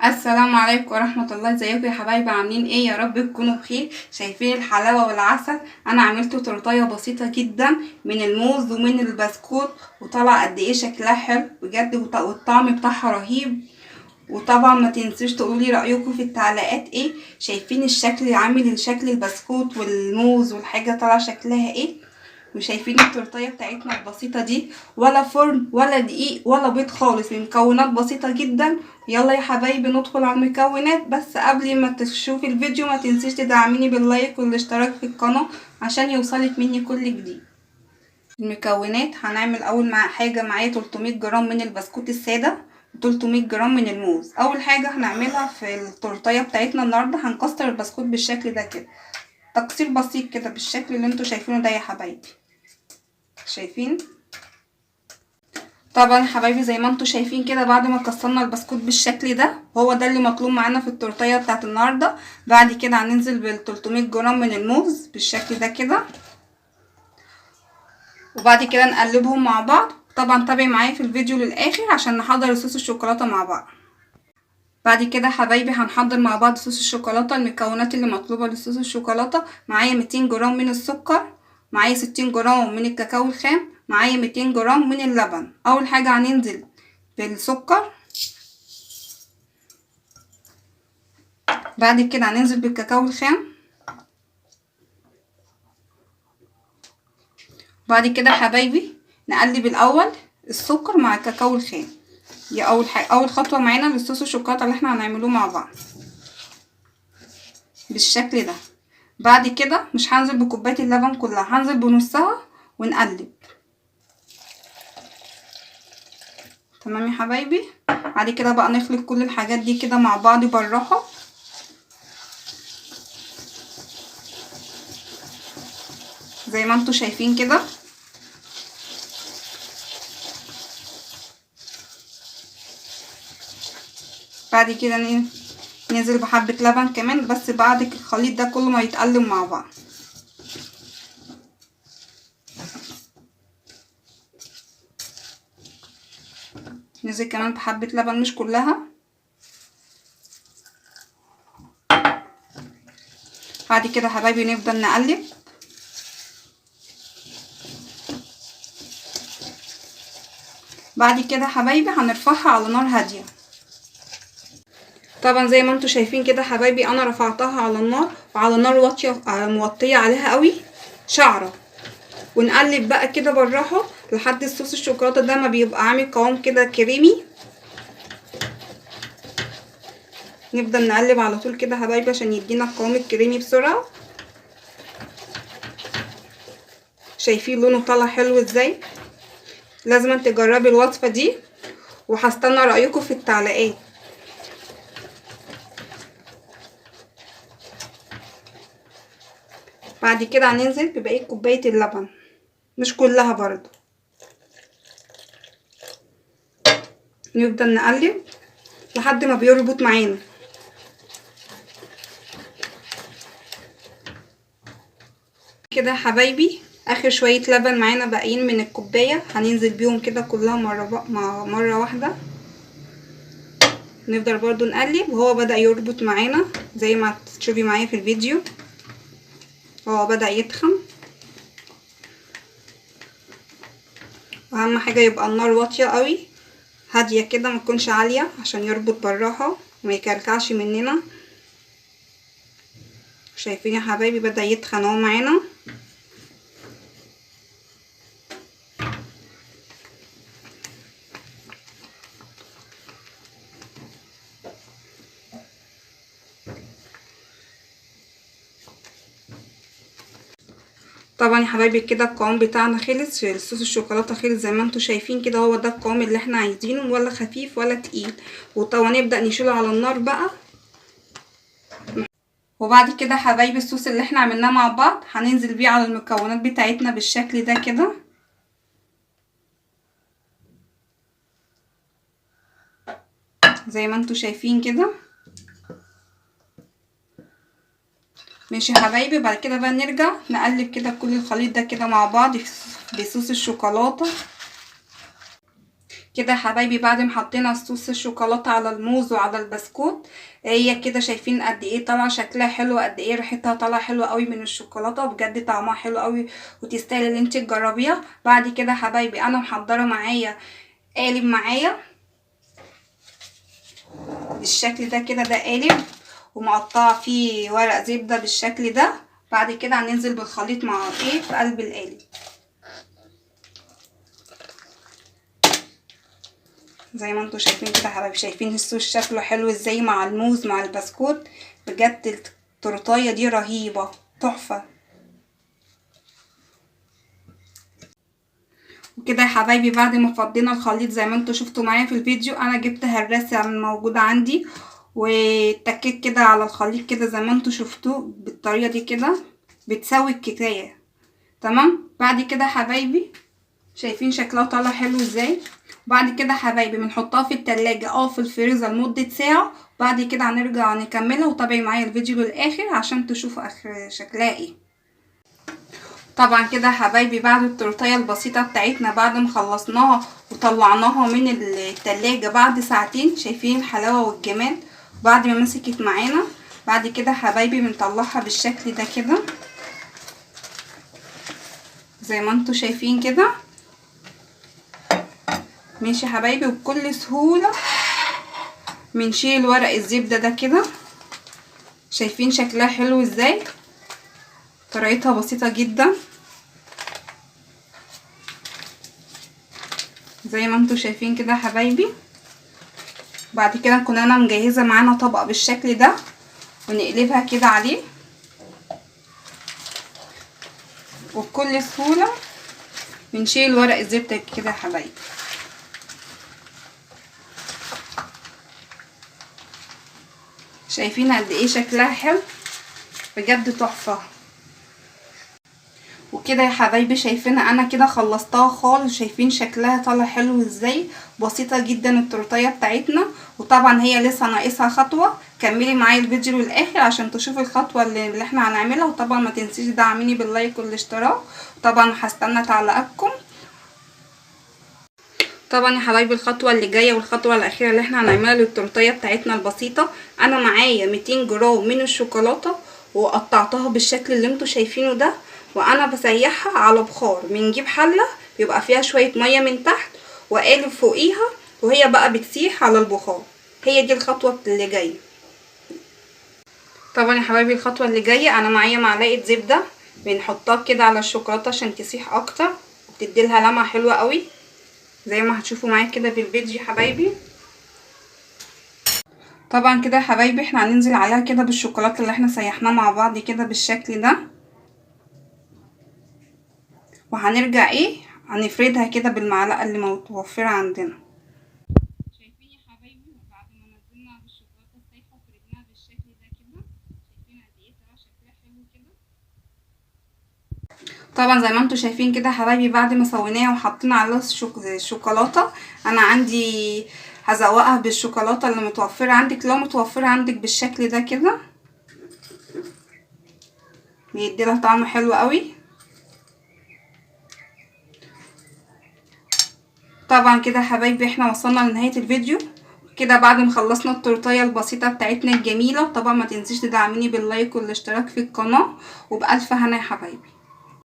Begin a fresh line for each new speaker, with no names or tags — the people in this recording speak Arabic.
السلام عليكم ورحمة الله. ازيكم يا حبايبي؟ عاملين ايه؟ يا رب تكونوا بخير. شايفين الحلاوة والعسل؟ انا عملت تورتايه بسيطة جدا من الموز ومن البسكوت، وطلع قد ايه شكلها حلو بجد، والطعم بتاعها رهيب. وطبعا ما تنسوش تقولي رأيكم في التعليقات ايه. شايفين الشكل عامل شكل البسكوت والموز والحاجة طالعة شكلها ايه؟ وشايفين التورتيه بتاعتنا البسيطه دي، ولا فرن ولا دقيق ولا بيض خالص، من مكونات بسيطه جدا. يلا يا حبايبي ندخل على المكونات. بس قبل ما تشوفي الفيديو ما تنسيش تدعميني باللايك والاشتراك في القناه عشان يوصلك مني كل جديد. المكونات هنعمل اول مع حاجه معايا 300 جرام من البسكوت الساده، 300 جرام من الموز. اول حاجه هنعملها في التورتيه بتاعتنا النهارده هنكسر البسكوت بالشكل ده كده، تكسير بسيط كده بالشكل اللي انتوا شايفينه ده يا حبايبي. شايفين؟ طبعا يا حبايبي زي ما انتوا شايفين كده، بعد ما كسرنا البسكوت بالشكل ده، هو ده اللي مطلوب معانا في التورتيه بتاعت النهارده. بعد كده هننزل بال 300 جرام من الموز بالشكل ده كده، وبعد كده نقلبهم مع بعض. طبعا تابعي معايا في الفيديو للاخر عشان نحضر صوص الشوكولاته مع بعض. بعد كده حبايبي هنحضر مع بعض صوص الشوكولاته. المكونات اللي مطلوبه لصوص الشوكولاته: معايا 200 جرام من السكر، معايا 60 جرام من الكاكاو الخام، معايا 200 جرام من اللبن. اول حاجه هننزل بالسكر، بعد كده هننزل بالكاكاو الخام، بعد كده حبايبي نقلب الاول السكر مع الكاكاو الخام. دي اول خطوه معانا للصوص الشوكولاته اللي احنا هنعملوه مع بعض بالشكل ده. بعد كده مش هنزل بكوبايه اللبن كلها، هنزل بنصها ونقلب. تمام يا حبايبي؟ بعد كده بقى نخلط كل الحاجات دي كده مع بعض بالراحه زي ما انتوا شايفين كده. بعد كده ننزل بحبه لبن كمان، بس بعد الخليط ده كله ما يتقلب مع بعض. ننزل كمان بحبه لبن مش كلها. بعد كده حبايبي نفضل نقلب. بعد كده حبايبي هنرفعها على نار هاديه. طبعا زي ما انتوا شايفين كده حبايبي، انا رفعتها على النار وعلى نار واطيه، موطيه عليها قوي شعره. ونقلب بقى كده بالراحه لحد الصوص الشوكولاته ده ما بيبقى عامل قوام كده كريمي. نفضل نقلب على طول كده حبايبي عشان يدينا القوام الكريمي بسرعه. شايفين لونه طالع حلو ازاي؟ لازم تجربي الوصفه دي، وهستنى رايكم في التعليقات. بعد كده هننزل ببقيه كوبايه اللبن، مش كلها برضو. نفضل نقلب لحد ما بيربط معانا كده حبايبي. اخر شويه لبن معانا باقيين من الكوبايه، هننزل بيهم كده كلها مره واحده. نفضل برضو نقلب وهو بدأ يربط معانا زي ما تشوفي معايا في الفيديو. هو بدأ يتخن، واهم حاجه يبقى النار واطيه قوي هاديه كده، ما تكونش عاليه عشان يربط بالراحه وما يكلكعش مننا. شايفين يا حبايبي بدأ يتخن اهو معانا. طبعا يا حبايبي كده القوام بتاعنا خلص، الصوص الشوكولاته خلص زي ما انتوا شايفين كده. هو ده القوام اللي احنا عايزينه، ولا خفيف ولا تقيل. وطبعا نبدا نشيله على النار بقى. وبعد كده حبايبي الصوص اللي احنا عملناه مع بعض هننزل بيه على المكونات بتاعتنا بالشكل ده كده. زي ما انتوا شايفين كده. ماشي يا حبايبي. بعد كده بقى نرجع نقلب كده كل الخليط ده كده مع بعض بصوص الشوكولاته كده يا حبايبي بعد ما حطينا صوص الشوكولاته على الموز وعلى البسكوت، هي كده شايفين قد ايه طالعه شكلها حلو، قد ايه ريحتها طالعه حلوه قوي من الشوكولاته، بجد طعمها حلو قوي وتستاهل ان انت تجربيها. بعد كده يا حبايبي انا محضره معايا قالب معايا بالشكل ده كده، ده قالب ومقطعه فيه ورق زبده بالشكل ده. بعد كده هننزل بالخليط مع ايه في قلب القالب زي ما انتوا شايفين كده يا حبايبي. شايفين الصوص شكله حلو ازاي مع الموز مع البسكوت، بجد التورتايه دي رهيبه تحفه. وكده يا حبايبي بعد ما فضينا الخليط زي ما انتوا شفتوا معايا في الفيديو، انا جبت هراسه موجوده عندي واتكيت كده على الخليط كده زي ما انتوا شفتوه بالطريقه دي كده بتساوي الكيكايه. تمام. بعد كده يا حبايبي شايفين شكلها طالع حلو ازاي. بعد كده يا حبايبي بنحطها في التلاجة او في الفريزر لمدة ساعة. بعد كده هنرجع نكملها، وتابعي معايا الفيديو للاخر عشان تشوفوا اخر شكلها ايه. طبعا كده يا حبايبي بعد التورتيه البسيطة بتاعتنا بعد ما خلصناها وطلعناها من التلاجة بعد ساعتين، شايفين الحلاوة والجمال بعد ما مسكت معانا. بعد كده يا حبايبي بنطلعها بالشكل ده كده زي ما انتوا شايفين كده. ماشي يا حبايبي، وبكل سهولة بنشيل ورق الزبدة ده كده. شايفين شكلها حلو ازاي، طريقتها بسيطة جدا زي ما انتوا شايفين كده يا حبايبي. بعد كده نكون انا مجهزة معانا طبق بالشكل ده ونقلبها كده عليه، وبكل سهولة بنشيل ورق الزبدة كده يا حبايبي. شايفين قد ايه شكلها حلو، بجد تحفة. وكده يا حبايبي شايفينها انا كده خلصتها خالص. شايفين شكلها طالع حلو ازاي، بسيطة جدا التورتيه بتاعتنا. وطبعا هي لسه ناقصها خطوة، كملي معايا الفيديو للاخر عشان تشوفي الخطوة اللي احنا هنعملها. وطبعا ما تنسيش دعميني باللايك والاشتراك، وطبعا هستنى تعليقاتكم. طبعا يا حبايبي الخطوه اللي جايه والخطوه الاخيره اللي احنا هنعملها للتورتيه بتاعتنا البسيطه، انا معايا 200 جرام من الشوكولاته وقطعتها بالشكل اللي انتوا شايفينه ده، وانا بسيحها على بخار. بنجيب حله بيبقى فيها شويه ميه من تحت واقلب فوقيها وهي بقى بتسيح على البخار. هي دي الخطوه اللي جايه. طبعا يا حبايبي الخطوه اللي جايه انا معايا معلقه زبده بنحطها كده على الشوكولاته عشان تسيح اكتر وبتدي لها لمعه حلوه قوي زي ما هتشوفوا معايا كده في الفيديو يا حبايبي. طبعا كده يا حبايبي احنا هننزل عليها كده بالشوكولاته اللي احنا سيحناه مع بعض كده بالشكل ده، وهنرجع ايه هنفردها كده بالمعلقه اللي متوفره عندنا. شايفين يا حبايبي بعد ما نزلنا بالشوكولاته السايحه وفردناها بالشكل ده كده، شايفين قد ايه طلع شكلها حلو كده. طبعا زي ما انتوا شايفين كده يا حبايبي بعد ما سويناها وحطينا عليها الشوكولاته، انا عندي هزوقها بالشوكولاته اللي متوفره عندك. لو متوفره عندك بالشكل ده كده بيديلها طعم حلو قوي. طبعا كده يا حبايبي احنا وصلنا لنهايه الفيديو كده بعد ما خلصنا التورتيه البسيطه بتاعتنا الجميله. طبعا ما تنسيش تدعميني باللايك والاشتراك في القناه، وبألف هنا يا حبايبي.